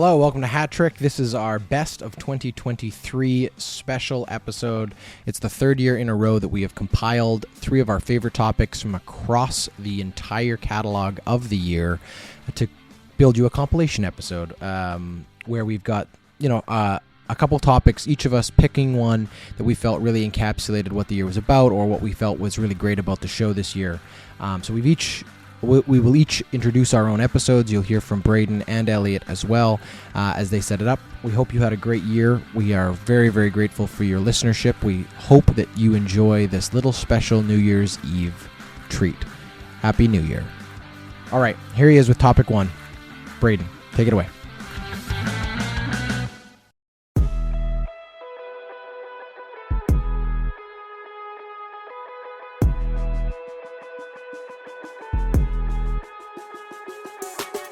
Hello, welcome to HatTrick. This is our best of 2023 special episode. It's the third year in a row that we have compiled three of our favorite topics from across the entire catalog of the year to build you a compilation episode where we've got, a couple topics, each of us picking one that we felt really encapsulated what the year was about or what we felt was really great about the show this year. So we will each introduce our own episodes. You'll hear from Braden and Elliot as well as they set it up. We hope you had a great year. We are very, very grateful for your listenership. We hope that you enjoy this little special New Year's Eve treat. Happy New Year. All right, here he is with topic one. Braden, take it away.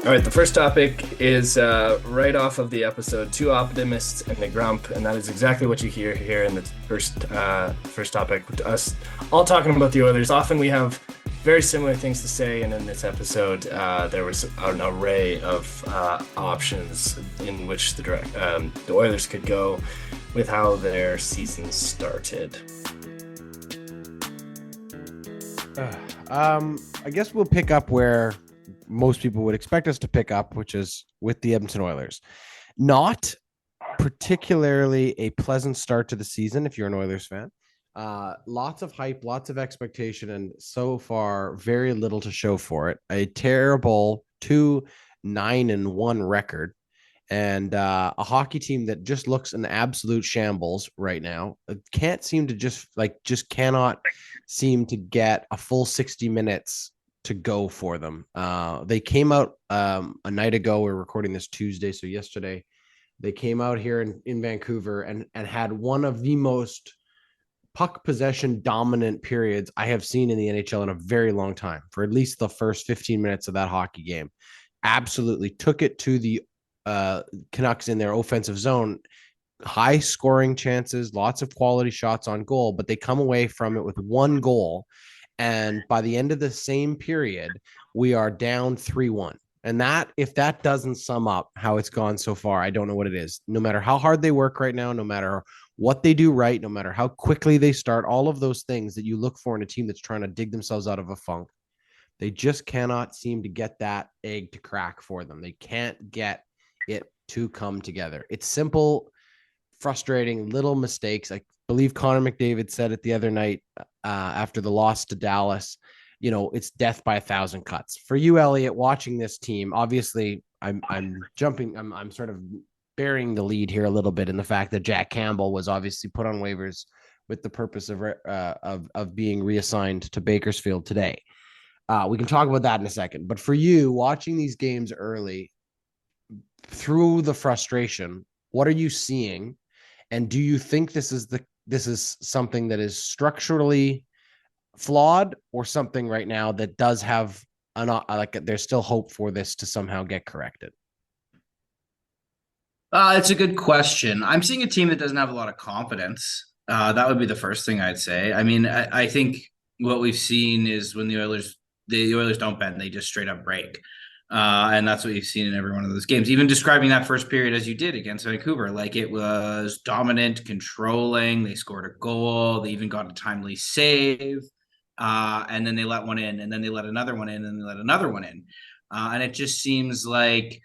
All right, the first topic is right off of the episode, Two Optimists and a Grump, and that is exactly what you hear here in the first topic, us all talking about the Oilers. Often we have very similar things to say, and in this episode, there was an array of options in which the Oilers could go with how their season started. I guess we'll pick up where most people would expect us to pick up, which is with the Edmonton Oilers. Not particularly a pleasant start to the season if you're an Oilers fan. Lots of hype, lots of expectation, and so far very little to show for it. A terrible 2-9-1 record, and a hockey team that just looks an absolute shambles right now. It can't seem to just cannot seem to get a full 60 minutes to go for them. They came out a night ago. We're recording this Tuesday, so yesterday they came out here in Vancouver and had one of the most puck possession dominant periods I have seen in the NHL in a very long time. For at least the first 15 minutes of that hockey game, absolutely took it to the Canucks in their offensive zone. High scoring chances, lots of quality shots on goal, but they come away from it with one goal. And by the end of the same period, we are down 3-1. And that, if that doesn't sum up how it's gone so far, I don't know what it is. No matter how hard they work right now, no matter what they do right, no matter how quickly they start, all of those things that you look for in a team that's trying to dig themselves out of a funk, they just cannot seem to get that egg to crack for them. They can't get it to come together. It's simple, frustrating little mistakes. I believe Connor McDavid said it the other night after the loss to Dallas, it's death by 1,000 cuts. For you, Elliot, watching this team, obviously I'm sort of burying the lead here a little bit in the fact that Jack Campbell was obviously put on waivers with the purpose of being reassigned to Bakersfield today. We can talk about that in a second. But for you, watching these games early through the frustration, what are you seeing? And do you think this is something that is structurally flawed or something right now that does have there's still hope for this to somehow get corrected? It's a good question. I'm seeing a team that doesn't have a lot of confidence. That would be the first thing I'd say. I mean, I think what we've seen is when the Oilers don't bend, they just straight up break. And that's what you've seen in every one of those games. Even describing that first period as you did against Vancouver, like it was dominant, controlling. They scored a goal. They even got a timely save. And then they let one in, and then they let another one in, and they let another one in. And it just seems like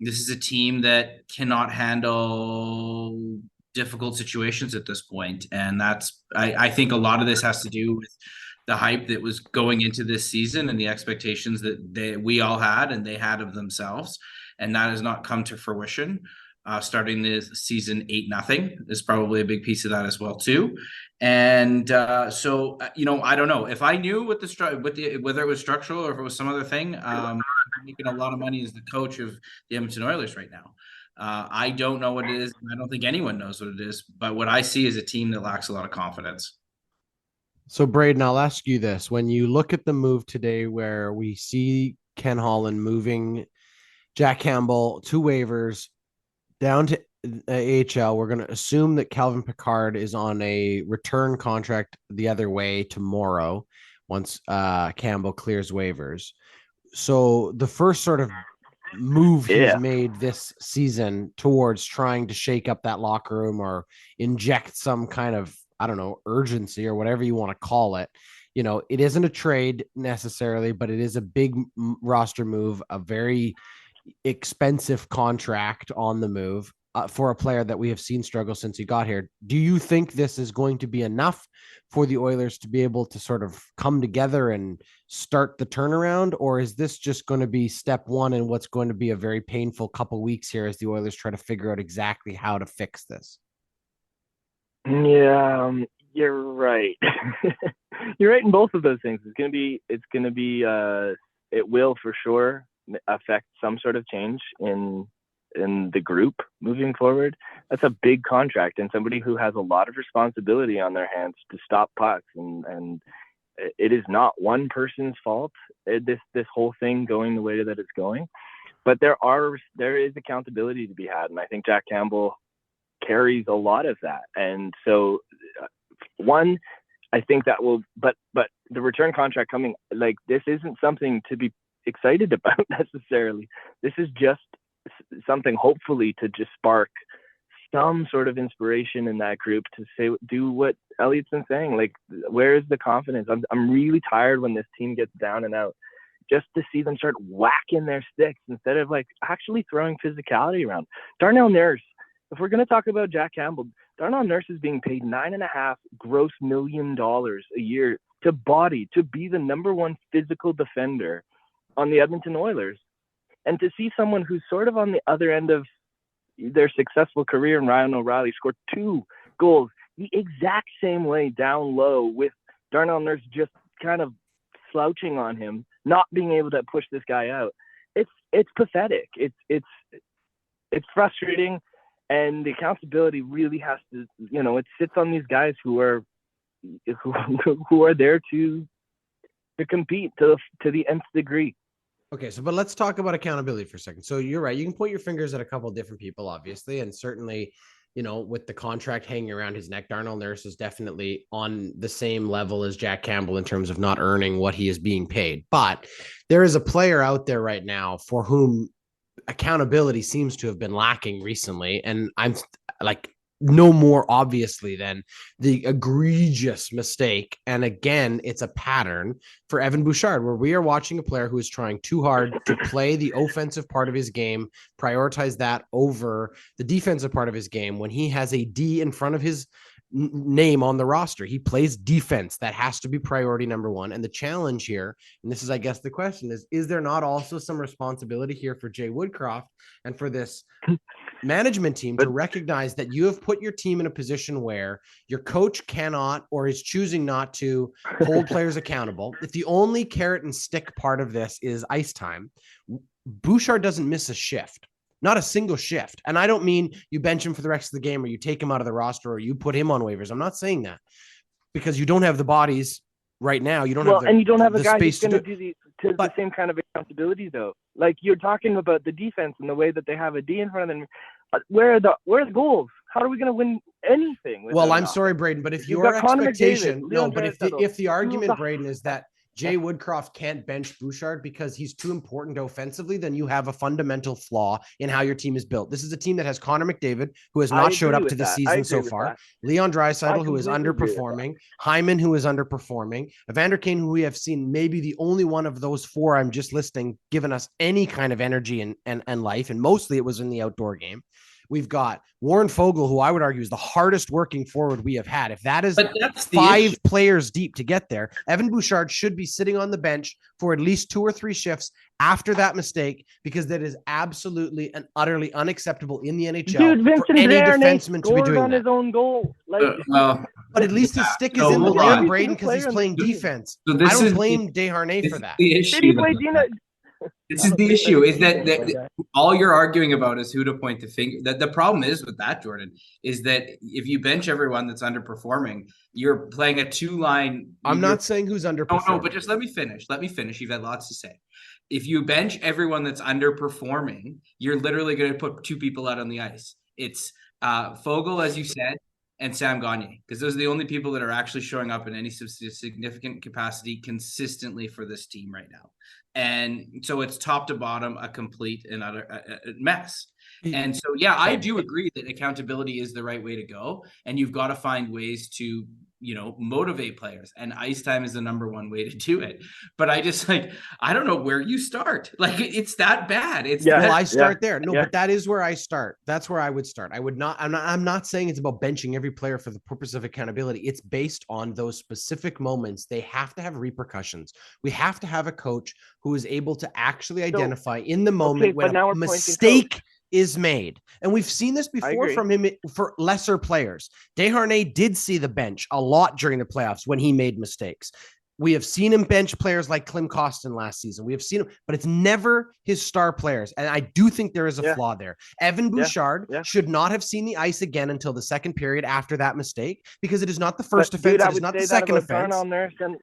this is a team that cannot handle difficult situations at this point. And I think a lot of this has to do with the hype that was going into this season and the expectations that we all had and they had of themselves. And that has not come to fruition. Starting this season 8-0 is probably a big piece of that as well too. And so I don't know if I knew whether it was structural or if it was some other thing. I'm making a lot of money as the coach of the Edmonton Oilers right now. I don't know what it is. I don't think anyone knows what it is. But what I see is a team that lacks a lot of confidence. So, Braden, I'll ask you this. When you look at the move today where we see Ken Holland moving Jack Campbell to waivers down to AHL, we're going to assume that Calvin Pickard is on a return contract the other way tomorrow once Campbell clears waivers. So the first sort of move he's Yeah. made this season towards trying to shake up that locker room or inject some kind of, I don't know, urgency or whatever you want to call it. You know, it isn't a trade necessarily, but it is a big roster move, a very expensive contract on the move for a player that we have seen struggle since he got here. Do you think this is going to be enough for the Oilers to be able to sort of come together and start the turnaround, or is this just going to be step one in what's going to be a very painful couple weeks here as the Oilers try to figure out exactly how to fix this? Yeah, you're right. You're right in both of those things. It will for sure affect some sort of change in the group moving forward. That's a big contract and somebody who has a lot of responsibility on their hands to stop pucks, and it is not one person's fault, this whole thing going the way that it's going. But there is accountability to be had, and I think Jack Campbell carries a lot of that. And so one, I think that will, but the return contract coming, like, this isn't something to be excited about necessarily. This is just something hopefully to just spark some sort of inspiration in that group to say, do what Elliott's been saying. Like, where is the confidence? I'm really tired when this team gets down and out, just to see them start whacking their sticks instead of like actually throwing physicality around. Darnell Nurse, if we're going to talk about Jack Campbell, Darnell Nurse is being paid $9.5 gross million a year to be the number one physical defender on the Edmonton Oilers. And to see someone who's sort of on the other end of their successful career in Ryan O'Reilly score 2 goals the exact same way down low, with Darnell Nurse just kind of slouching on him, not being able to push this guy out. It's pathetic. It's frustrating. And the accountability really has to, it sits on these guys who are there to compete to the nth degree. Okay, but let's talk about accountability for a second. So you're right. You can point your fingers at a couple of different people, obviously, and certainly, with the contract hanging around his neck, Darnell Nurse is definitely on the same level as Jack Campbell in terms of not earning what he is being paid. But there is a player out there right now for whom accountability seems to have been lacking recently, and I'm like, no more obviously than the egregious mistake, and again it's a pattern for Evan Bouchard, where we are watching a player who is trying too hard to play the offensive part of his game, prioritize that over the defensive part of his game. When he has a D in front of his name on the roster, he plays defense. That has to be priority number one. And the challenge here, and this is, I guess, the question is there not also some responsibility here for Jay Woodcroft and for this management team to recognize that you have put your team in a position where your coach cannot, or is choosing not to, hold players accountable? If the only carrot and stick part of this is ice time, Bouchard doesn't miss a shift. Not a single shift. And I don't mean you bench him for the rest of the game, or you take him out of the roster, or you put him on waivers. I'm not saying that, because you don't have the bodies right now. You don't have and you don't have a guy who's space going to do the same kind of accountability, though. Like, you're talking about the defense and the way that they have a D in front of them. Where are the goals? How are we going to win anything? Well, I'm sorry, Braden, but if your expectation, if the argument, Braden, is that Jay Woodcroft can't bench Bouchard because he's too important offensively, then you have a fundamental flaw in how your team is built. This is a team that has Connor McDavid, who has not showed up to the season so far, Leon Draisaitl, who is underperforming, Hyman, who is underperforming, Evander Kane, who we have seen maybe the only one of those four I'm just listing given us any kind of energy and life, and mostly it was in the outdoor game. We've got Warren Fogle, who I would argue is the hardest working forward we have had. If that is 5 players deep to get there, Evan Bouchard should be sitting on the bench for at least 2 or 3 shifts after that mistake, because that is absolutely and utterly unacceptable in the NHL. Vincent for any Desharnais defenseman to be doing on that. his own goal. But at least his stick is in the game, Braden, because he's playing defense. So I don't blame Desharnais for that. The issue. This is the issue, is that all you're arguing about is who to point the finger. That the problem is with that, Jordan, is that if you bench everyone that's underperforming, you're playing a 2-line. I'm not saying who's underperforming. No, but just let me finish. You've had lots to say. If you bench everyone that's underperforming, you're literally going to put 2 people out on the ice. It's Fogle, as you said. and Sam Gagner, because those are the only people that are actually showing up in any significant capacity consistently for this team right now. And so it's top to bottom a complete and utter mess. And so, yeah, I do agree that accountability is the right way to go. And you've got to find ways to, motivate players. And ice time is the number one way to do it. But I just I don't know where you start. Like, it's that bad. Well, I start there. No, but that is where I start. That's where I would start. I'm not saying it's about benching every player for the purpose of accountability. It's based on those specific moments. They have to have repercussions. We have to have a coach who is able to actually identify in the moment when a mistake is made. And we've seen this before from him for lesser players. Desharnais did see the bench a lot during the playoffs when he made mistakes. We have seen him bench players like Klim Kostin last season. We have seen him, but it's never his star players. And I do think there is a flaw there. Evan Bouchard should not have seen the ice again until the second period after that mistake, because it is not the first offense. It is not the second offense.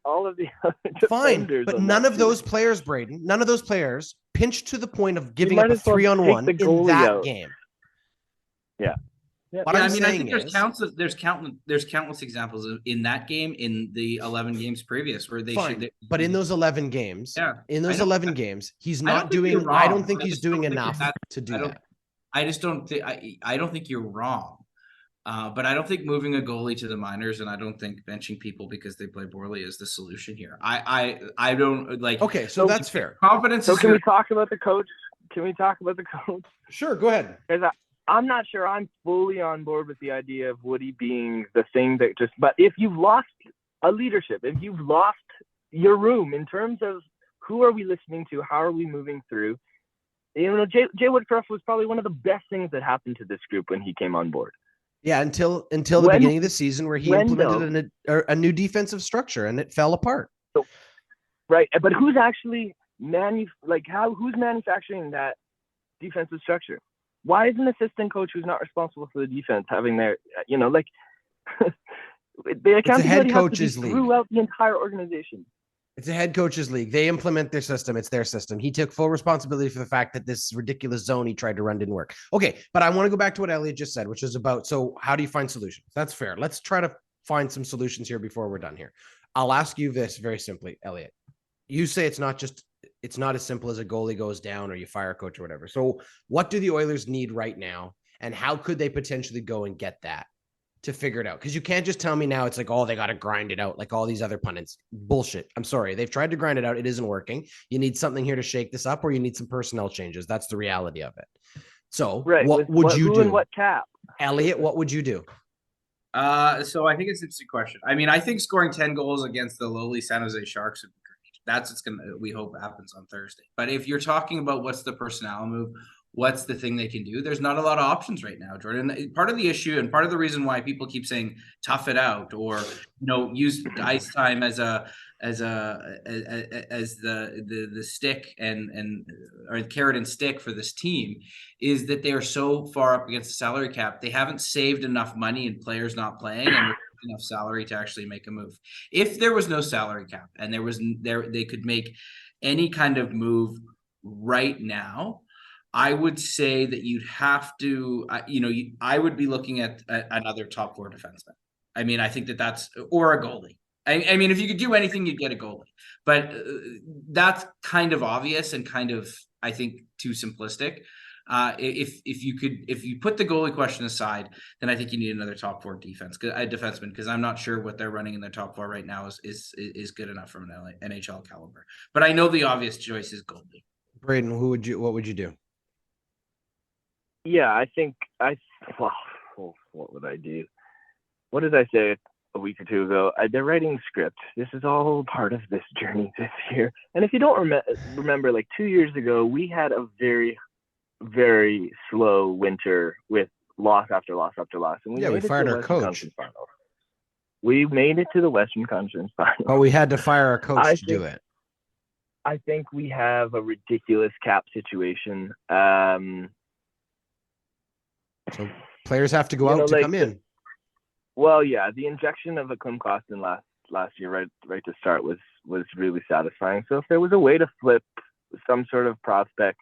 All of the fine, but none of those players, Braden, none of those players pinched to the point of giving up a 3-on-1 in that game. Yeah. I think there's countless examples in that game, in the 11 games previous, where they should. But in those 11 games, he's not doing. I don't think he's doing enough to do that. I just don't think. I don't think you're wrong. But I don't think moving a goalie to the minors, and I don't think benching people because they play poorly is the solution here. I don't like. Okay, so that's fair. Confidence. So can we talk about the coach? Sure, go ahead. I'm not sure I'm fully on board with the idea of Woody being the thing that but if you've lost a leadership, if you've lost your room in terms of who are we listening to, how are we moving through, Jay Woodcroft was probably one of the best things that happened to this group when he came on board. Yeah, until the beginning of the season where he implemented a new defensive structure and it fell apart. So, right, but who's actually who's manufacturing that defensive structure? Why is an assistant coach who's not responsible for the defense having their, the accountability has to be throughout the entire organization? It's a head coach's league. They implement their system. It's their system. He took full responsibility for the fact that this ridiculous zone he tried to run didn't work. Okay, but I want to go back to what Elliot just said, which is about, so how do you find solutions? That's fair. Let's try to find some solutions here before we're done here. I'll ask you this very simply, Elliot. You say it's not as simple as a goalie goes down or you fire a coach or whatever. So what do the Oilers need right now? And how could they potentially go and get that to figure it out? Because you can't just tell me now it's like, oh, they got to grind it out like all these other pundits. Bullshit. I'm sorry. They've tried to grind it out. It isn't working. You need something here to shake this up, or you need some personnel changes. That's the reality of it. So what would you do? And what cap? Elliot, what would you do? So I think it's an interesting question. I mean, I think scoring 10 goals against the lowly San Jose Sharks would be great. That's we hope happens on Thursday. But if you're talking about what's the personnel move, what's the thing they can do, there's not a lot of options right now, Jordan. Part of the issue and part of the reason why people keep saying tough it out or use ice time as the stick and or carrot and stick for this team is that they are so far up against the salary cap. They haven't saved enough money in players not playing and enough salary to actually make a move. If there was no salary cap and they could make any kind of move right now, I would say that you'd have to, I would be looking at another top 4 defenseman. I mean, I think that's, or a goalie. I mean, if you could do anything, you'd get a goalie, but that's kind of obvious and kind of, I think, too simplistic. If you put the goalie question aside, then I think you need another top 4 defenseman, because I'm not sure what they're running in their top 4 right now is good enough from an NHL caliber. But I know the obvious choice is goalie. Braden, what would you do? Yeah, I think what would I do? What did I say a week or two ago? They're writing script. This is all part of this journey this year. And if you don't remember, like 2 years ago, we had a very, very slow winter with loss after loss after loss. And we fired our coach. We made it to the Western Conference Final. Oh, we had to fire our coach to do it. I think we have a ridiculous cap situation. So players have to go out to come in. Well, yeah, the injection of a Klim Kostin last year, right to start, was really satisfying. So if there was a way to flip some sort of prospect,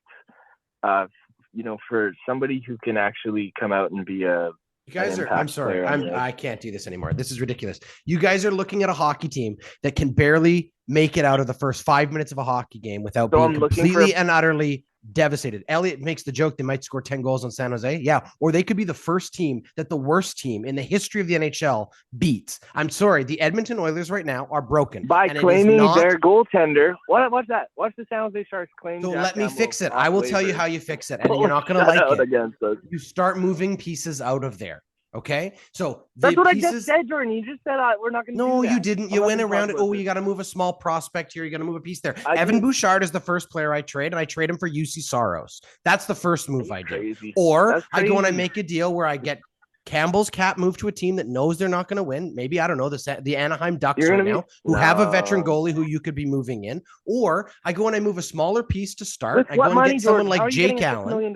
for somebody who can actually come out and be a You guys an are, I'm impact sorry, player on the ice. I can't do this anymore. This is ridiculous. You guys are looking at a hockey team that can barely make it out of the first 5 minutes of a hockey game without So being I'm looking completely for- and utterly devastated. Elliot makes the joke they might score 10 goals on San Jose. Yeah. Or they could be the first team that the worst team in the history of the NHL beats. I'm sorry. The Edmonton Oilers right now are broken. By and claiming not, their goaltender. Watch that. Watch the San Jose Sharks claim. So Jack let me Campbell fix it. off I will tell you waivers. how you fix it, and you're not going to like Shutout it. against us. You start moving pieces out of there. Okay. So That's what pieces, I just said, Jordan. You just said we're not going to do no, that. you didn't. You went around it. Oh, you got to move a small prospect here. You got to move a piece there. Evan Bouchard is the first player I trade, and I trade him for UC Soros. That's the first move I do. Or I go and I make a deal where I get Campbell's cap moved to a team that knows they're not going to win. Maybe, I don't know, the Anaheim Ducks right now, who have a veteran goalie who you could be moving in. Or I go and I move a smaller piece to start. I go and get someone like Jake Allen.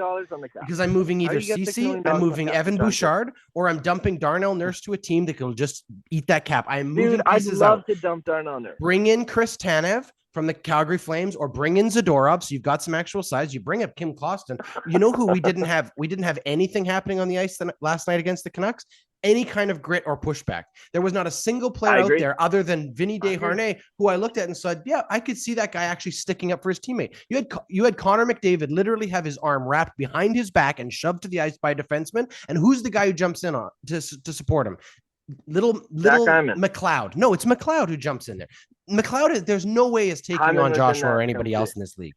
Because I'm moving either CC, I'm moving Evan Bouchard, or I'm dumping Darnell Nurse to a team that can just eat that cap. I'm moving pieces out. I'd love to dump Darnell Nurse. Bring in Chris Tanev from the Calgary Flames, or bring in Zadorov, so you've got some actual size. You bring up Kim Costin. You know who we didn't have? We didn't have anything happening on the ice last night against the Canucks. Any kind of grit or pushback. There was not a single player out there other than Vinny Desharnais, who I looked at and said, yeah, I could see that guy actually sticking up for his teammate. You had Connor McDavid literally have his arm wrapped behind his back and shoved to the ice by a defenseman. And who's the guy who jumps in on to support him? Little McLeod. No, it's McLeod who jumps in there. McLeod there's no way is taking on Joshua or anybody else in this league.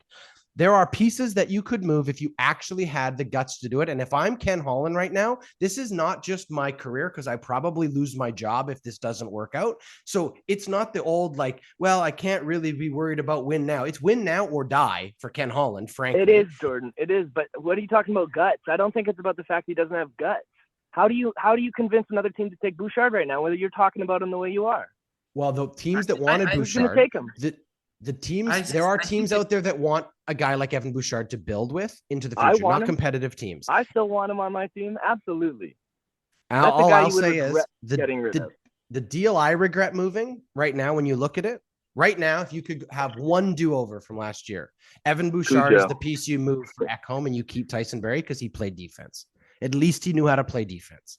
There are pieces that you could move if you actually had the guts to do it. And if I'm Ken Holland right now, this is not just my career, because I probably lose my job if this doesn't work out. So it's not the old, like, well, I can't really be worried about win now. It's win now or die for Ken Holland, frankly. It is, Jordan. It is. But what are you talking about guts? I don't think it's about the fact he doesn't have guts. How do you convince another team to take Bouchard right now, whether you're talking about him the way you are? Well, the teams that wanted Bouchard, take him. The teams, there are teams out there that want a guy like Evan Bouchard to build with into the future, not competitive teams. I still want him on my team. Absolutely. All I'll say is the deal I regret moving right now, when you look at it, right now, if you could have one do-over from last year, Evan Bouchard is the piece you move for Ekholm, and you keep Tyson Barrie because he played defense. At least he knew how to play defense.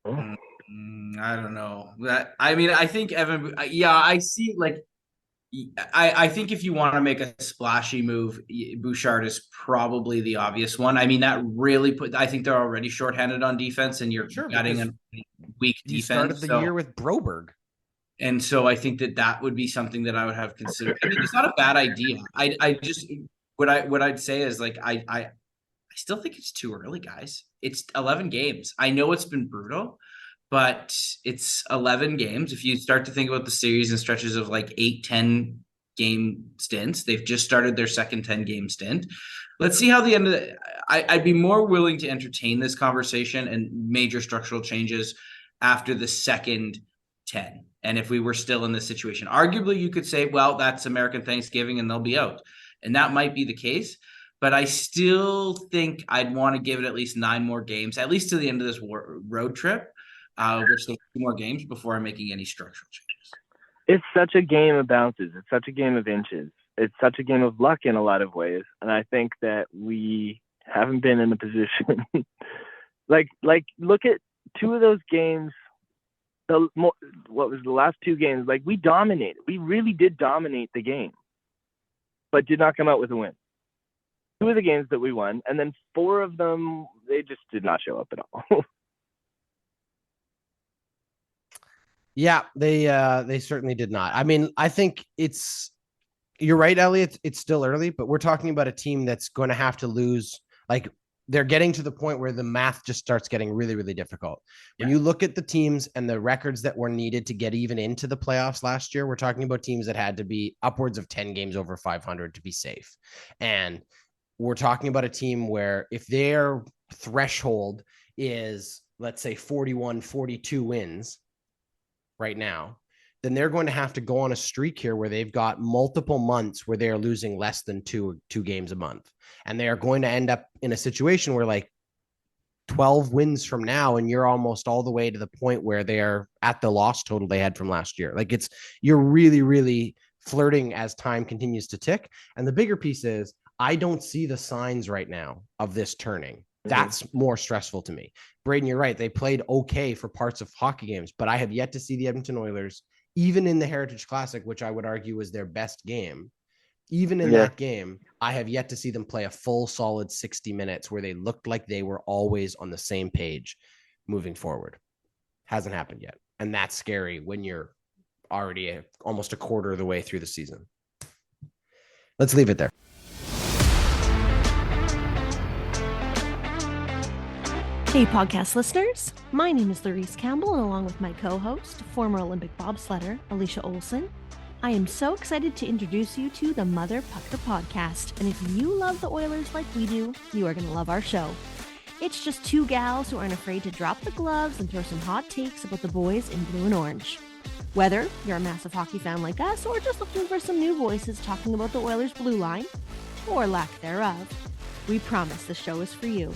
I don't know. I think Evan. Yeah, I see. Like, I think if you want to make a splashy move, Bouchard is probably the obvious one. I mean, that really I think they're already shorthanded on defense, and you're getting a weak defense. You started the year with Broberg. And so I think that would be something that I would have considered. I mean, it's not a bad idea. I just what I'd say is, like, I still think it's too early, guys. It's 11 games. I know it's been brutal, but it's 11 games. If you start to think about the series in stretches of like 8-10 game stints, they've just started their second 10-game stint. Let's see how the end of the I'd be more willing to entertain this conversation and major structural changes after the second 10. And if we were still in this situation, arguably you could say, well, that's American Thanksgiving and they'll be out. And that might be the case. But I still think I'd want to give it at least 9 more games, at least to the end of this road trip, which there's 2 more games before I'm making any structural changes. It's such a game of bounces. It's such a game of inches. It's such a game of luck in a lot of ways. And I think that we haven't been in a position like look at 2 of those games. What was the last 2 games? Like, we dominated. We really did dominate the game, but did not come out with a win. 2 of the games that we won, and then 4 of them, they just did not show up at all. Yeah, they certainly did not. I mean, I think you're right, Elliot. It's still early, but we're talking about a team that's going to have to lose. Like, they're getting to the point where the math just starts getting really, really difficult. When you look at the teams and the records that were needed to get even into the playoffs last year, we're talking about teams that had to be upwards of 10 games over 500 to be safe. And we're talking about a team where if their threshold is, let's say, 41, 42 wins right now, then they're going to have to go on a streak here where they've got multiple months where they're losing less than two games a month. And they are going to end up in a situation where, like, 12 wins from now, and you're almost all the way to the point where they're at the loss total they had from last year. Like, you're really, really flirting as time continues to tick. And the bigger piece is, I don't see the signs right now of this turning. That's more stressful to me. Braden, you're right. They played okay for parts of hockey games, but I have yet to see the Edmonton Oilers, even in the Heritage Classic, which I would argue was their best game. Even in that game, I have yet to see them play a full solid 60 minutes where they looked like they were always on the same page moving forward. Hasn't happened yet. And that's scary when you're already almost a quarter of the way through the season. Let's leave it there. Hey, podcast listeners. My name is Louise Campbell, and along with my co-host, former Olympic bobsledder, Alicia Olson, I am so excited to introduce you to the Mother Pucker podcast. And if you love the Oilers like we do, you are going to love our show. It's just two gals who aren't afraid to drop the gloves and throw some hot takes about the boys in blue and orange. Whether you're a massive hockey fan like us or just looking for some new voices talking about the Oilers' blue line, or lack thereof, we promise the show is for you.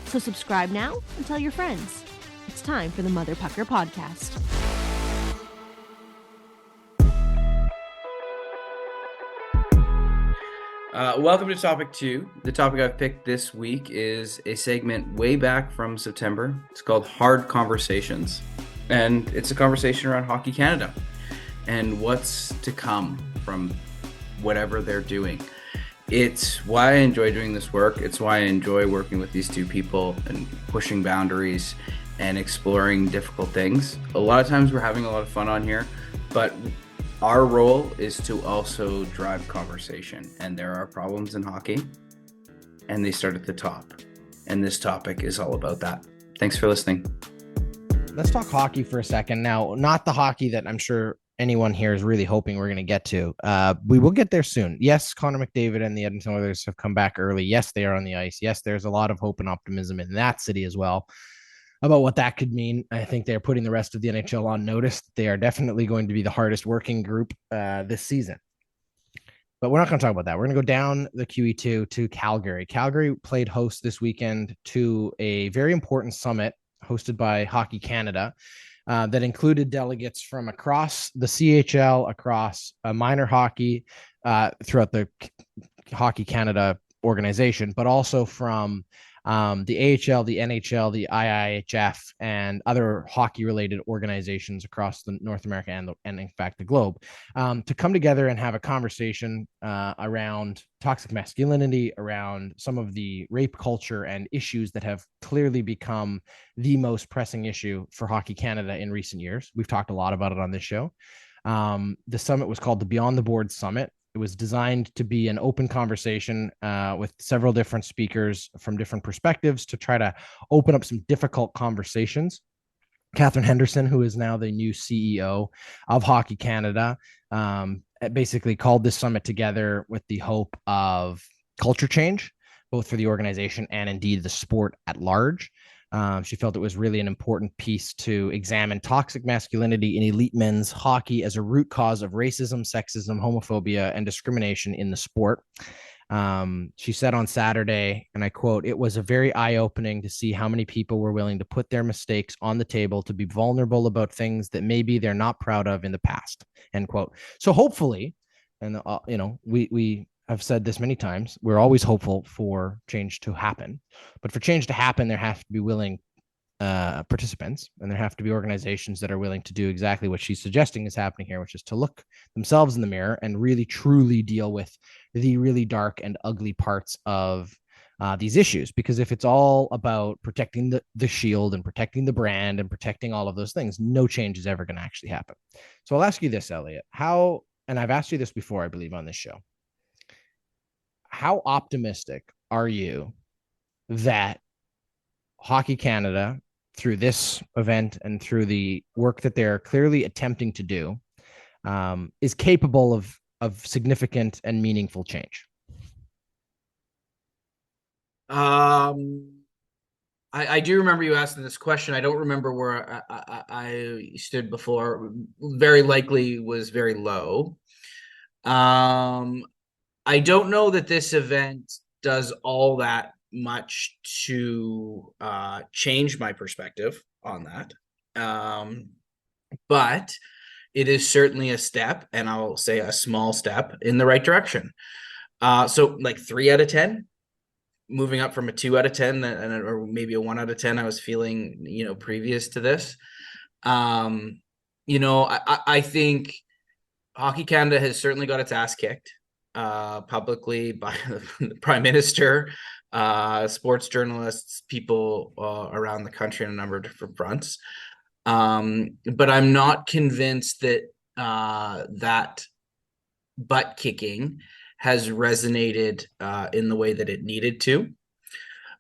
So subscribe now and tell your friends. It's time for the Mother Pucker podcast. Welcome to topic 2. The topic I've picked this week is a segment way back from September. It's called Hard Conversations. And it's a conversation around Hockey Canada and what's to come from whatever they're doing. It's why I enjoy doing this work. It's why I enjoy working with these two people and pushing boundaries and exploring difficult things. A lot of times we're having a lot of fun on here, but our role is to also drive conversation. And there are problems in hockey, and they start at the top. And this topic is all about that. Thanks for listening. Let's talk hockey for a second. Now, not the hockey that I'm sure anyone here is really hoping we're going to get to. We will get there soon. Yes, Connor McDavid and the Edmonton Oilers have come back early. Yes, they are on the ice. Yes, there's a lot of hope and optimism in that city as well about what that could mean. I think they're putting the rest of the NHL on notice. They are definitely going to be the hardest working group this season. But we're not going to talk about that. We're going to go down the QE2 to Calgary. Calgary played host this weekend to a very important summit hosted by Hockey Canada. That included delegates from across the CHL, across minor hockey, throughout the Hockey Canada organization, but also from the AHL, the NHL, the IIHF, and other hockey-related organizations across the North America and in fact, the globe, to come together and have a conversation around toxic masculinity, around some of the rape culture and issues that have clearly become the most pressing issue for Hockey Canada in recent years. We've talked a lot about it on this show. The summit was called the Beyond the Board Summit. It was designed to be an open conversation with several different speakers from different perspectives to try to open up some difficult conversations. Catherine Henderson, who is now the new CEO of Hockey Canada, basically called this summit together with the hope of culture change, both for the organization and indeed the sport at large. She felt it was really an important piece to examine toxic masculinity in elite men's hockey as a root cause of racism, sexism, homophobia, and discrimination in the sport. She said on Saturday, and I quote, "It was a very eye-opening to see how many people were willing to put their mistakes on the table, to be vulnerable about things that maybe they're not proud of in the past," end quote. So hopefully, and we I've said this many times, we're always hopeful for change to happen. But for change to happen, there have to be willing participants, and there have to be organizations that are willing to do exactly what she's suggesting is happening here, which is to look themselves in the mirror and really, truly deal with the really dark and ugly parts of these issues. Because if it's all about protecting the shield and protecting the brand and protecting all of those things, no change is ever going to actually happen. So I'll ask you this, Elliot, and I've asked you this before, I believe, on this show. How optimistic are you that Hockey Canada, through this event and through the work that they're clearly attempting to do, is capable of significant and meaningful change? I do remember you asking this question. I don't remember where I stood before. Very likely was very low. I don't know that this event does all that much to change my perspective on that. But it is certainly a step, and I'll say a small step in the right direction. So like 3 out of 10. moving up from a 2 out of 10 or maybe a 1 out of 10 I was feeling, previous to this. I think Hockey Canada has certainly got its ass kicked publicly by the Prime Minister, sports journalists, people around the country on a number of different fronts. But I'm not convinced that that butt kicking has resonated in the way that it needed to.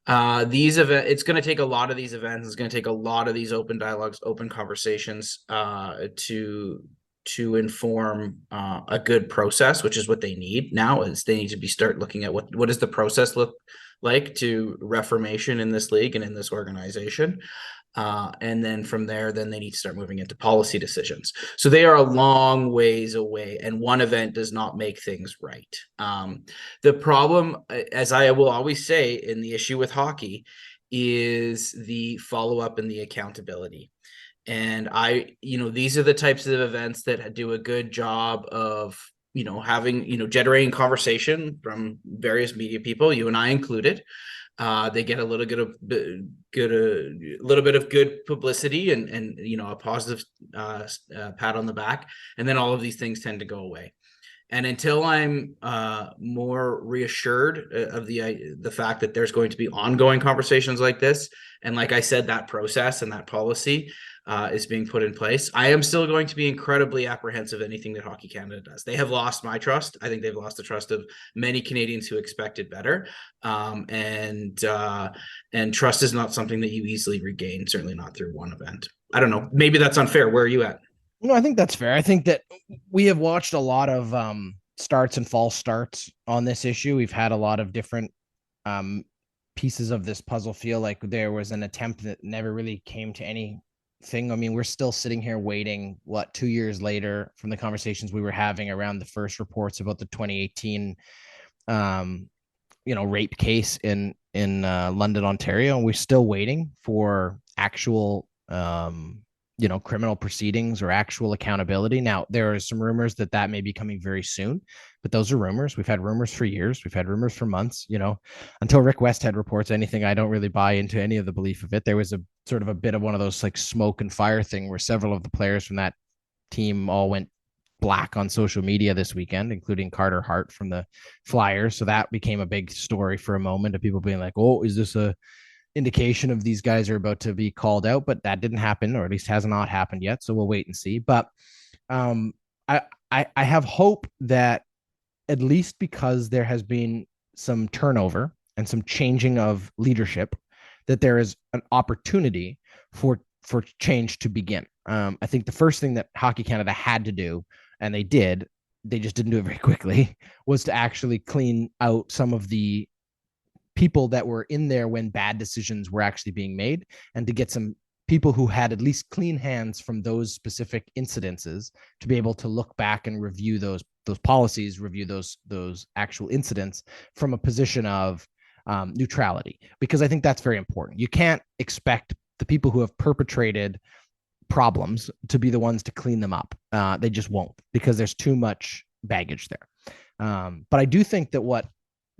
It's going to take a lot of these events. It's going to take a lot of these open dialogues, open conversations to inform a good process, which is what they need now. Is they need to start looking at what does the process look like to reformation in this league and in this organization. And then from there, then they need to start moving into policy decisions. So they are a long ways away, and one event does not make things right. The problem, as I will always say, in the issue with hockey, is the follow-up and the accountability. And these are the types of events that do a good job of, having, generating conversation from various media people, you and I included. They get a little bit of good publicity and a positive pat on the back, and then all of these things tend to go away. And until I'm more reassured of the fact that there's going to be ongoing conversations like this, and like I said, that process and that policy is being put in place, I am still going to be incredibly apprehensive of anything that Hockey Canada does. They have lost my trust. I think they've lost the trust of many Canadians who expected better. And trust is not something that you easily regain, certainly not through one event. I don't know. Maybe that's unfair. Where are you at? No, I think that's fair. I think that we have watched a lot of starts and false starts on this issue. We've had a lot of different pieces of this puzzle feel like there was an attempt that never really came to anything. I mean, we're still sitting here waiting, 2 years later from the conversations we were having around the first reports about the 2018 rape case in London, Ontario, and we're still waiting for actual criminal proceedings or actual accountability. Now, there are some rumors that may be coming very soon, but those are rumors. We've had rumors for years. We've had rumors for months, until Rick Westhead reports anything. I don't really buy into any of the belief of it. There was a sort of a bit of one of those like smoke and fire thing where several of the players from that team all went black on social media this weekend, including Carter Hart from the Flyers. So that became a big story for a moment of people being like, oh, is this a indication of these guys are about to be called out? But that didn't happen, or at least has not happened yet. So we'll wait and see. But I have hope that at least because there has been some turnover and some changing of leadership, that there is an opportunity for change to begin. I think the first thing that Hockey Canada had to do, and they just didn't do it very quickly, was to actually clean out some of the people that were in there when bad decisions were actually being made, and to get some people who had at least clean hands from those specific incidences to be able to look back and review those policies, review those actual incidents from a position of neutrality, because I think that's very important. You can't expect the people who have perpetrated problems to be the ones to clean them up. They just won't, because there's too much baggage there. But I do think that what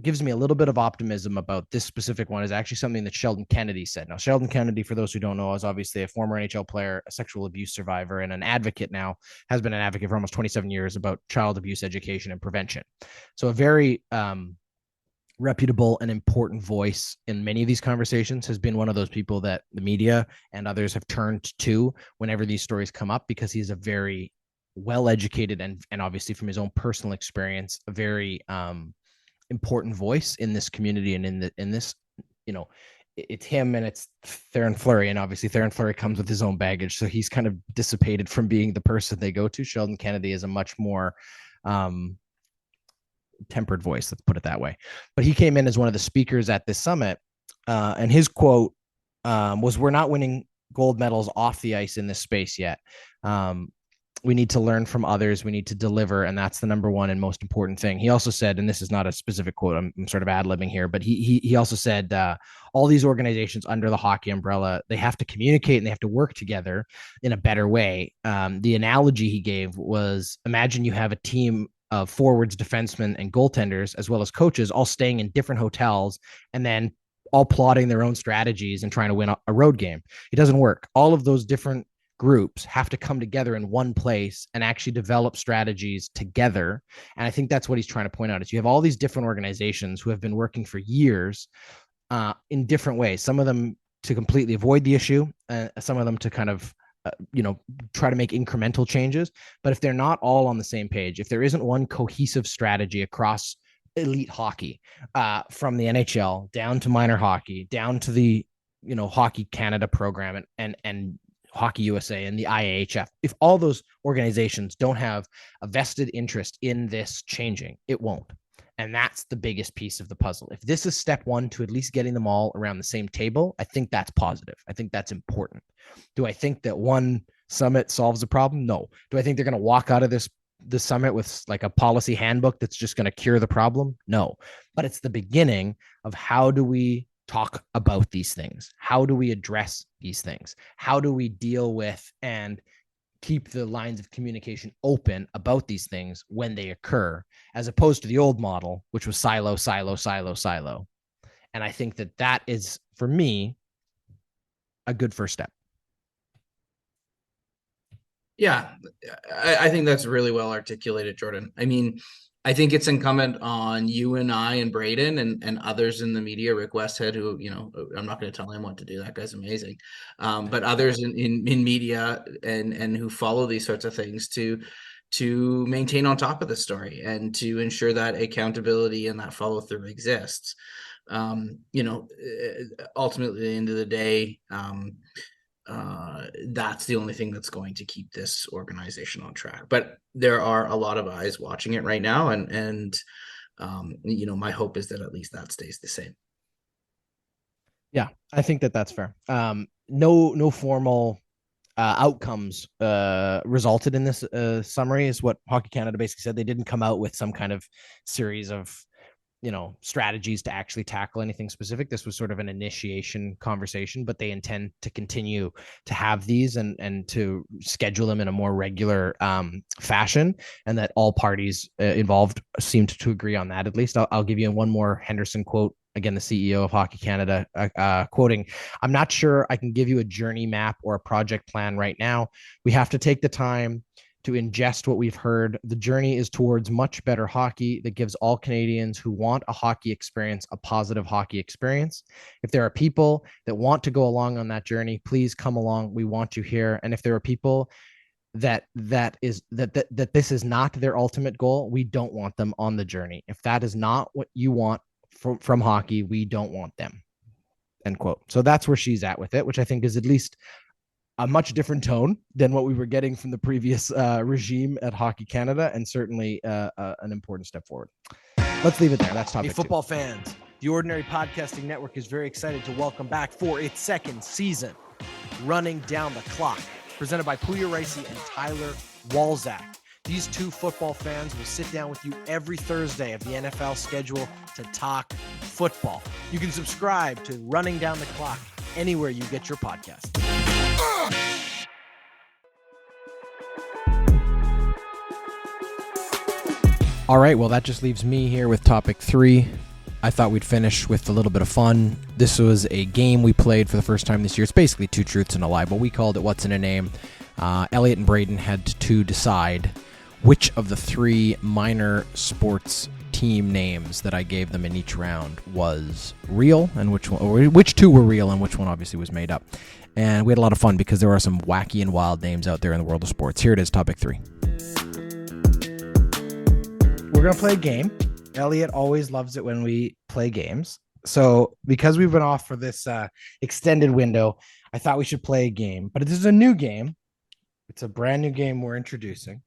gives me a little bit of optimism about this specific one is actually something that Sheldon Kennedy said. Now, Sheldon Kennedy, for those who don't know, is obviously a former NHL player, a sexual abuse survivor, and an advocate now, has been an advocate for almost 27 years about child abuse education and prevention. So a very reputable and important voice in many of these conversations, has been one of those people that the media and others have turned to whenever these stories come up, because he's a very well-educated and obviously from his own personal experience, a very important voice in this community and in this, it's him and it's Theoren Fleury, and obviously Theoren Fleury comes with his own baggage, so he's kind of dissipated from being the person they go to. Sheldon Kennedy is a much more tempered voice, let's put it that way. But he came in as one of the speakers at this summit, and his quote was, "We're not winning gold medals off the ice in this space yet. We need to learn from others. We need to deliver. And that's the number one and most important thing." He also said, and this is not a specific quote, I'm sort of ad-libbing here, but he also said, all these organizations under the hockey umbrella, they have to communicate and they have to work together in a better way. The analogy he gave was, imagine you have a team of forwards, defensemen, and goaltenders, as well as coaches, all staying in different hotels and then all plotting their own strategies and trying to win a road game. It doesn't work. All of those different groups have to come together in one place and actually develop strategies together. And I think that's what he's trying to point out is you have all these different organizations who have been working for years in different ways, some of them to completely avoid the issue, some of them to kind of try to make incremental changes. But if they're not all on the same page, if there isn't one cohesive strategy across elite hockey, from the NHL down to minor hockey, down to the Hockey Canada program and Hockey USA and the IAHF, if all those organizations don't have a vested interest in this changing, it won't. And that's the biggest piece of the puzzle. If this is step one to at least getting them all around the same table, I think that's positive. I think that's important. Do I think that one summit solves the problem? No. Do I think they're going to walk out of this summit with like a policy handbook that's just going to cure the problem? No. But it's the beginning of how do we talk about these things? How do we address these things? How do we deal with and keep the lines of communication open about these things when they occur, as opposed to the old model, which was silo, silo, silo, silo. And I think that is, for me, a good first step. Yeah, I think that's really well articulated, Jordan. I mean, I think it's incumbent on you and I and Braden and others in the media, Rick Westhead, who, I'm not going to tell him what to do. That guy's amazing. But others in media and who follow these sorts of things to maintain on top of the story and to ensure that accountability and that follow through exists. Ultimately, at the end of the day, that's the only thing that's going to keep this organization on track. But there are a lot of eyes watching it right now, and my hope is that at least that stays the same. Yeah, I think that's fair. No formal outcomes resulted in this summary, is what Hockey Canada basically said. They didn't come out with some kind of series of strategies to actually tackle anything specific. This was sort of an initiation conversation, but they intend to continue to have these and to schedule them in a more regular fashion, and that all parties involved seemed to agree on that. At least I'll give you one more Henderson quote. Again, the CEO of Hockey Canada, quoting, "I'm not sure I can give you a journey map or a project plan right now. We have to take the time to ingest what we've heard. The journey is towards much better hockey that gives all Canadians who want a hockey experience a positive hockey experience. If there are people that want to go along on that journey, please come along. We want you here. And if there are people that this is not their ultimate goal, we don't want them on the journey. If that is not what you want from hockey, we don't want them." End quote. So that's where she's at with it, which I think is at least a much different tone than what we were getting from the previous regime at Hockey Canada, and certainly an important step forward. Let's leave it there. That's topic. Hey, football fans, the Ordinary Podcasting Network is very excited to welcome back for its second season, Running Down the Clock, presented by Puya Ricey and Tyler Walzak. These two football fans will sit down with you every Thursday of the NFL schedule to talk football. You can subscribe to Running Down the Clock anywhere you get your podcast. All right, well, that just leaves me here with topic 3. I thought we'd finish with a little bit of fun. This was a game we played for the first time this year. It's basically two truths and a lie, but we called it What's in a Name. Elliot and Braden had to decide which of the 3 minor sports team names that I gave them in each round was real, and which 2 were real and which one obviously was made up. And we had a lot of fun because there are some wacky and wild names out there in the world of sports. Here it is, topic 3. We're going to play a game. Elliot always loves it when we play games. So because we've been off for this extended window, I thought we should play a game. But this is a new game. It's a brand new game we're introducing.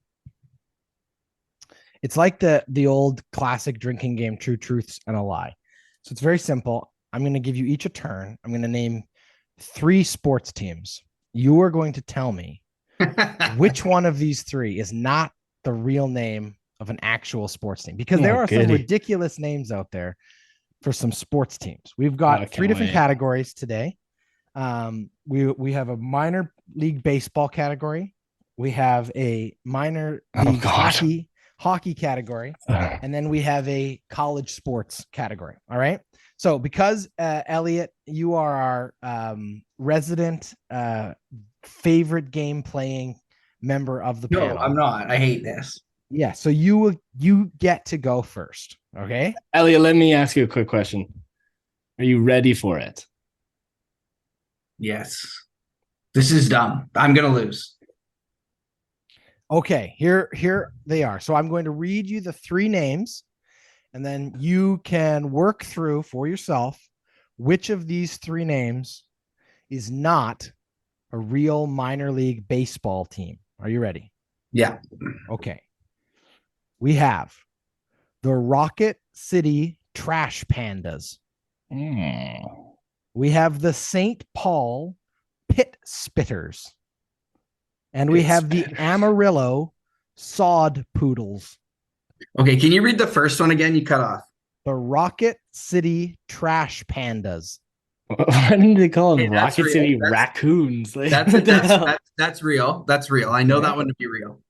It's like the old classic drinking game, True Truths and a Lie. So it's very simple. I'm going to give you each a turn. I'm going to name 3 sports teams. You are going to tell me which one of these 3 is not the real name of an actual sports team, because there are some ridiculous names out there for some sports teams. We've got 3 different categories today. We have a minor league baseball category. We have a minor league hockey category, and then we have a college sports category. All right. So because Elliot, you are our resident favorite game playing member of the panel. No, I'm not. I hate this. Yeah. So you get to go first. Okay. Elliot, let me ask you a quick question. Are you ready for it? Yes. This is dumb. I'm going to lose. Okay. Here they are. So I'm going to read you the three names, and then you can work through for yourself which of these three names is not a real minor league baseball team. Are you ready? Yeah. Okay. We have the Rocket City Trash Pandas. We have the St. Paul Pit Spitters. And we have the Amarillo Sod Poodles. Okay, can you read the first one again? You cut off. The Rocket City Trash Pandas. Why didn't they call them Okay, that's Rocket real. City That's- Raccoons? Like, That's what the hell? that's real. That's real. I know that one to be real.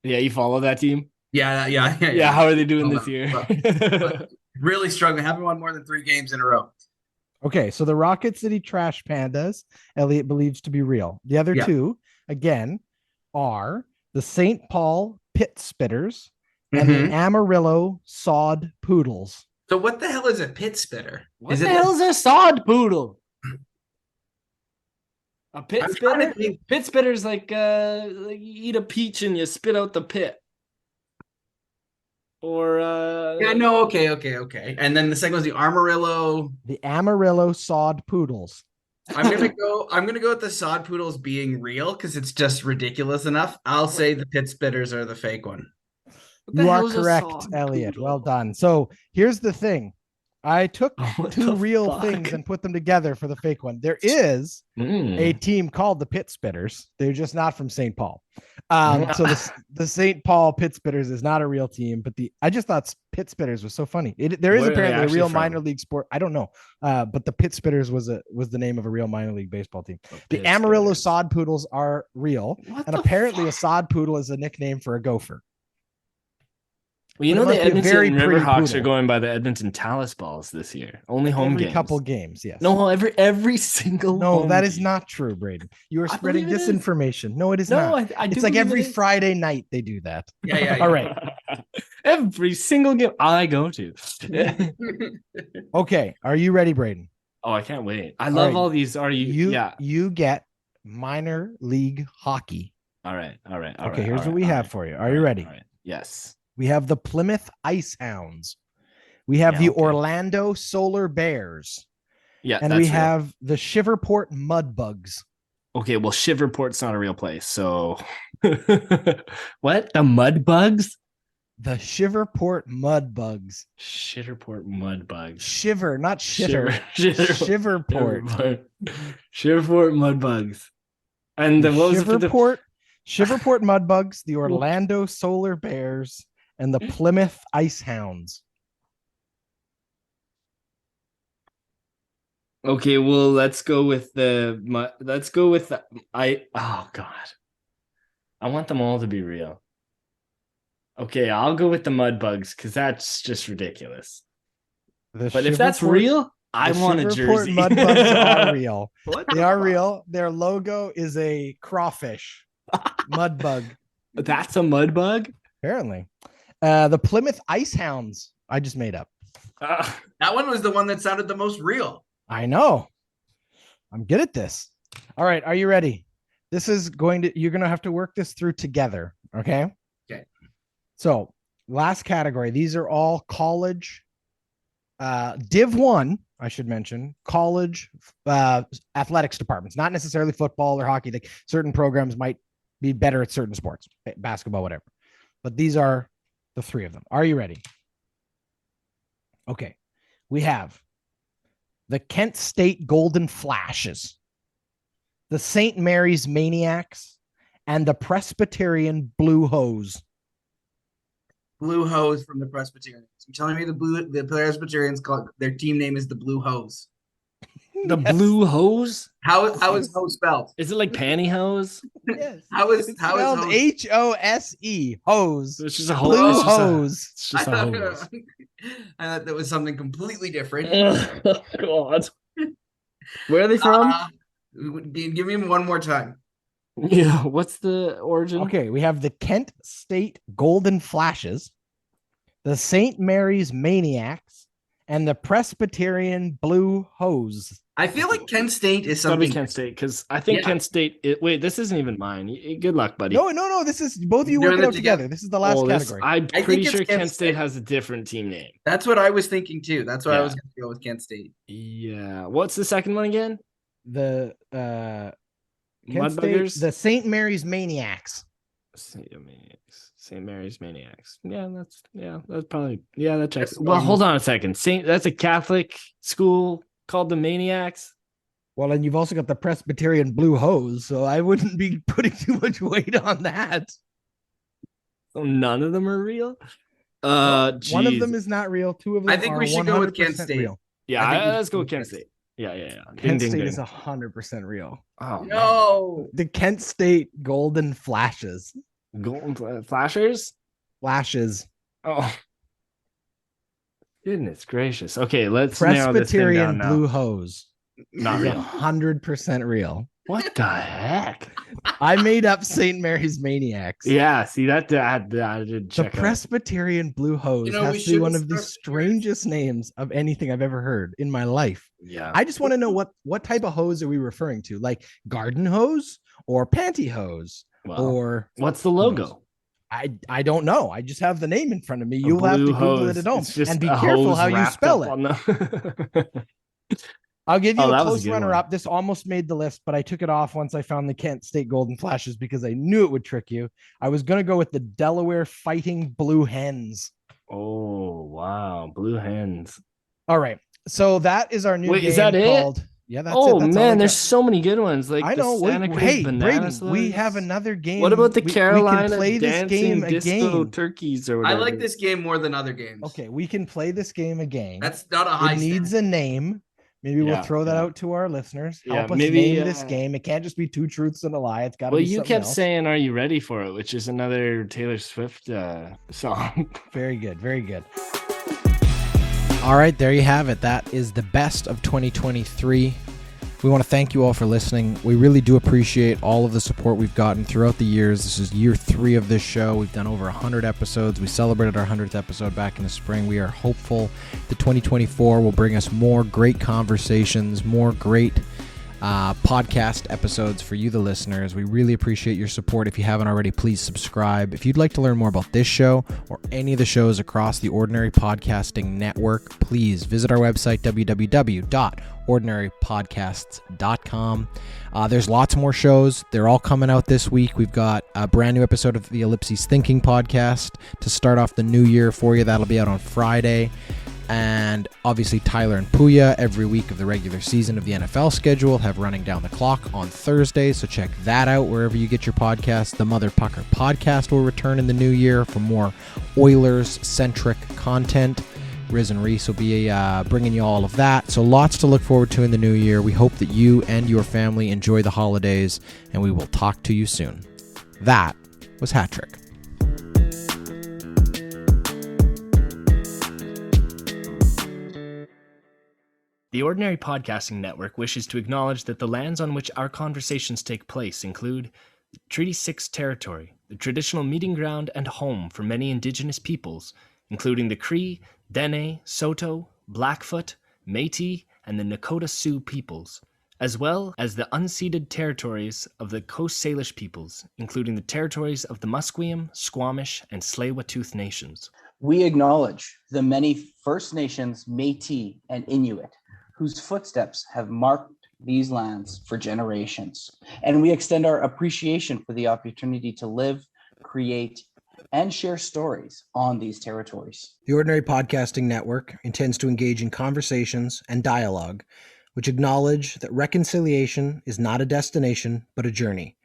Yeah, you follow that team? Yeah. How are they doing Well, this year? but really struggling. Haven't won more than 3 games in a row. Okay, so the Rocket City Trash Pandas, Elliot believes to be real. The other two, again, are the St. Paul Pit Spitters and the Amarillo Sod Poodles. So what the hell is a pit spitter? What the hell is a sod poodle? A pit I'm trying to spitter? think. Pit spitter's like you eat a peach and you spit out the pit. Or Yeah, no, okay. And then the second was the Amarillo. The Amarillo Sod Poodles. I'm gonna go with the sod poodles being real because it's just ridiculous enough. I'll say the pit spitters are the fake one. You are correct, Elliot. Well done. So here's the thing. I took two real things and put them together for the fake one. There is a team called the Pit Spitters. They're just not from St. Paul. So the St. Paul Pit Spitters is not a real team, but I just thought Pit Spitters was so funny. There is apparently a real minor league sport. I don't know, but the Pit Spitters was the name of a real minor league baseball team. The Amarillo Sod Poodles are real, and apparently a sod poodle is a nickname for a gopher. Well, you know the Edmonton Riverhawks are going by the Edmonton Talus Balls this year. Only home games. Couple games, yes. No, every single. No, that is not true, Braden. You are spreading disinformation. No, it is not. I it's like every Friday night they do that. Yeah. All right. Every single game I go to. Okay, are you ready, Braden? Oh, I can't wait. I love all these. Are you? Yeah. You get minor league hockey. All right. Okay, here's what we have for you. Are you ready? All right. Yes. We have the Plymouth Ice Hounds. We have the Orlando Solar Bears. Yeah. And we have the Shiverport Mudbugs. Okay, well, Shiverport's not a real place. So what? The Mudbugs? The Shiverport Mudbugs. Shiverport Mudbugs. Shiver, not shitter. Shiverport. Shiverport Mudbugs. And what was Shiverport? Shiverport Mudbugs, the Orlando Solar Bears, and the Plymouth Ice Hounds. Okay, well, let's go with oh God. I want them all to be real. Okay, I'll go with the Mudbugs because that's just ridiculous. But if that's real, I want a jersey. Mudbugs are real. They are real. Their logo is a crawfish. Mudbug. That's a mudbug? Apparently. The Plymouth Ice Hounds, I just made up. That one was the one that sounded the most real. I know. I'm good at this. All right. Are you ready? You're going to have to work this through together. Okay. Okay. So last category. These are all college, Div 1, I should mention, college athletics departments, not necessarily football or hockey. Like certain programs might be better at certain sports, basketball, whatever. But these are the three of them. Are you ready? Okay. We have the Kent State Golden Flashes, the St. Mary's Maniacs, and the Presbyterian Blue Hose. Blue Hose from the Presbyterians. You're telling me the Presbyterians their team name is the Blue Hose? The Yes. blue hose? How is hose spelled? Is it like pantyhose? Yes. How is It's how is spelled hose? HOSE. Hose. It's just a Blue hose. hose. It's just a hose. I thought that was something completely different. Oh, God. Where are they from? Give me one more time. Yeah. What's the origin? Okay, we have the Kent State Golden Flashes, the St. Mary's Maniacs, and the Presbyterian Blue Hose. I feel like Kent State is It's gotta be something. Kent State because I think Yeah. Kent State. Wait, this isn't even mine. Good luck, buddy. No. This is both of you Doing working it out together. This is the last category. I'm think pretty it's sure Kent Kent State State. has a different team name. That's what I was thinking too. That's why I Yeah. was going to go with Kent State. Yeah. What's the second one again? The Kent State, Mudbuggers. the St. Mary's Maniacs. St. Mary's Maniacs. That's probably that checks. That's Well, fine. hold on a second. That's a Catholic school called the Maniacs. Well, and you've also got the Presbyterian Blue Hose, so I wouldn't be putting too much weight on that. So none of them are real. One of geez. them is not real. Two of them I think are we should go with Kent 100% State. real. Yeah, I think we let's go should with go Kent with State. Yeah. Ding, Kent ding, State ding. is 100% real. Oh, man. No. The Kent State Golden Flashes. Golden flashers. Flashes. Oh, goodness gracious. Okay, let's narrow this thing Presbyterian down now. Blue Hose. Not Is real. 100% real. What the heck? I made up St. Mary's Maniacs. Yeah, see that I did The check out. Presbyterian Blue Hose You know, we has to be should one have of the started strangest names of anything I've ever heard in my life. Yeah. I just want to know what type of hose are we referring to? Like garden hose or pantyhose Well, or what's the logo? I don't know. I just have the name in front of me. A You'll have to blue Google hose. it at home It's just and be a careful hose how you wrapped spell up it. on the- I'll give you Oh, a that was a close good runner one. up. This almost made the list, but I took it off once I found the Kent State Golden Flashes because I knew it would trick you. I was going to go with the Delaware Fighting Blue Hens. Oh, wow. Blue hens. All right. So that is our new Wait, game is that it? called. Yeah, that's it. Oh, That's all I man, there's got. so many good ones. Like I know. the Santa Cruz Hey, banana Braden, we slugs. have another game. What about the We Carolina can play this dancing game disco again. turkeys or I whatever? like this game more than other games. Okay, we can play this game again. That's not a high It needs standard. a name. Maybe we'll Yeah, throw that yeah. out to our listeners. Yeah, Help us maybe, name this game. It can't just be two truths and a lie. It's got to Well, be you something kept else. saying, "Are you ready for it?" Which is another Taylor Swift song. Very good. Very good. All right, there you have it. That is the best of 2023. We want to thank you all for listening. We really do appreciate all of the support we've gotten throughout the years. This is year 3 of this show. We've done over 100 episodes. We celebrated our 100th episode back in the spring. We are hopeful that 2024 will bring us more great conversations, more great podcast episodes for you, the listeners. We really appreciate your support. If you haven't already, please subscribe. If you'd like to learn more about this show or any of the shows across the Ordinary Podcasting Network, please visit our website, www.ordinarypodcasts.com. There's lots more shows. They're all coming out this week. We've got a brand new episode of the Ellipses Thinking podcast to start off the new year for you. That'll be out on Friday. And obviously Tyler and Puya every week of the regular season of the NFL schedule have Running Down the Clock on Thursday, so check that out wherever you get your podcasts. The Mother Pucker podcast will return in the new year for more Oilers-centric content. Riz and Reese will be bringing you all of that, so lots to look forward to in the new year. We hope that you and your family enjoy the holidays, and we will talk to you soon. That was HatTrick. The Ordinary Podcasting Network wishes to acknowledge that the lands on which our conversations take place include Treaty 6 territory, the traditional meeting ground and home for many Indigenous peoples, including the Cree, Dene, Saulteaux, Blackfoot, Métis, and the Nakota Sioux peoples, as well as the unceded territories of the Coast Salish peoples, including the territories of the Musqueam, Squamish, and Tsleil-Waututh nations. We acknowledge the many First Nations, Métis, and Inuit whose footsteps have marked these lands for generations. And we extend our appreciation for the opportunity to live, create, and share stories on these territories. The Ordinary Podcasting Network intends to engage in conversations and dialogue which acknowledge that reconciliation is not a destination, but a journey,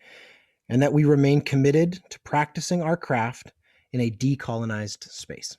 and that we remain committed to practicing our craft in a decolonized space.